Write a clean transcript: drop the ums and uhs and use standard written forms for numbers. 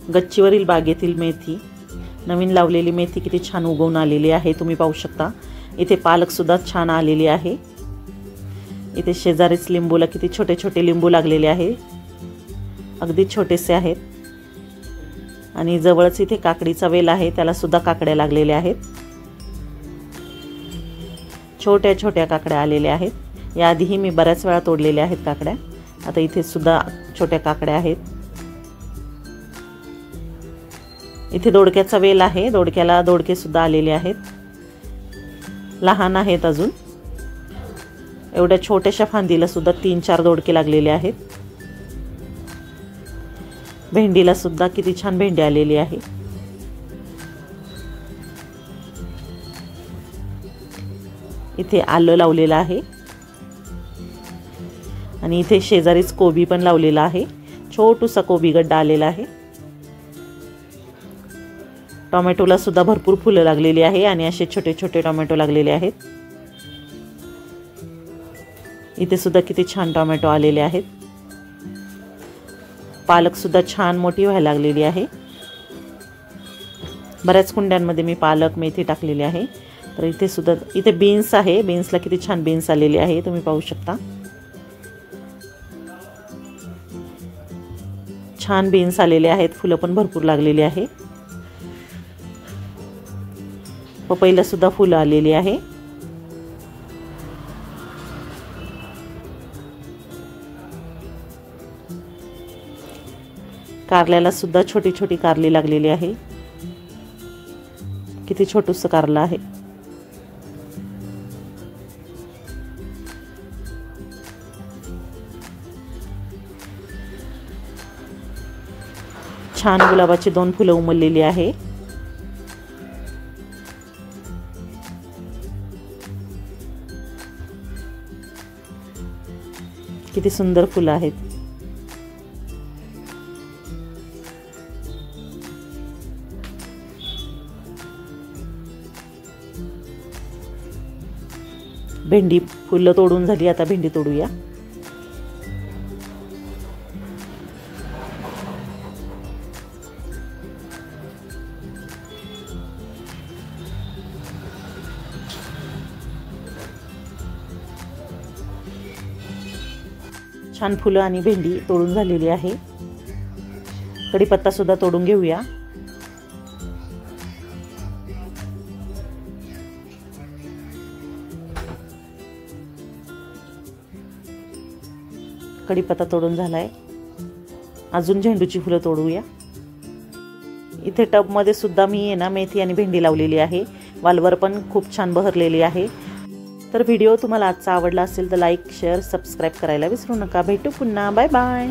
गच्चीवरील बागेतील मेथी, नवीन लावलेली मेथी किती छान उगवून आलेली आहे तुम्ही पाहू शकता। इथे पालक सुद्धा छान आलेली आहे। इथे शेजारीच लिंबूला किती छोटे छोटे लिंबू लागलेले आहे, अगदी छोटेसे आहेत। आणि जवळच इथे काकडीचा वेल आहे, त्याला सुद्धा काकड्या लागलेल्या आहेत, छोट्या छोट्या काकड्या आलेल्या आहेत। याआधीही मी बऱ्याच वेळा तोडलेल्या आहेत काकड्या, आता इथे सुद्धा छोट्या काकड्या आहेत। इथे दोडक्याचा वेल आहे, दोडक्याला दोडके सुद्धा आलेले आहेत, लहान आहेत अजून। एवढ्या छोट्याशा फांदीला सुद्धा 3-4 दोडके लागलेले आहेत। भेंडीला सुद्धा किती छान भेंडी आलेली आहे। इथे आलं लावलेलं आहे आणि इथे शेजारीच कोबी पण लावलेला आहे, छोटूसा कोबी गड्डा आलेला आहे। टोमॅटोला सुद्धा भरपूर फुलं लागलेली आहे आणि असे छोटे छोटे टोमॅटो लागलेले आहेत। इथे सुद्धा किती छान टोमॅटो आलेले आहेत। पालक सुद्धा छान मोठी व्हायला लागलेली आहे। बऱ्याच कुंड्यांमध्ये मी पालक मेथी टाकलेली आहे। तर इथे सुद्धा इथे बीन्स आहे, बीन्सला किती छान बीन्स आलेली आहे तुम्ही पाहू शकता। छान बीन्स आलेले आहेत, फुलं पण भरपूर लागलेली आहे। पपईला सुद्धा फुलं आलेली आहे। कारल्याला सुद्धा छोटी छोटी कारली लागलेली आहे, किती छोटूसं कारलं आहे। छान गुलाबाची 2 फुलं उमललेली आहे। किती सुंदर फुलं आहेत। भेंडी फुलं तोडून झाली, आता भेंडी तोडूया। छान फुलं आणि भेंडी तोडून झालेली आहे। कढीपत्ता सुद्धा तोडून घेऊया। कढीपत्ता तोडून झालाय, अजून झेंडूची फुलं तोडूया। इथे टबमध्ये सुद्धा मी मेथी आणि भेंडी लावलेली आहे, वालवर पण खूप छान बहरलेली आहे। तर व्हिडिओ तुम्हाला आजचा आवडला असेल तर लाईक शेअर सबस्क्राईब करायला विसरू नका। भेटू पुन्हा, बाय बाय।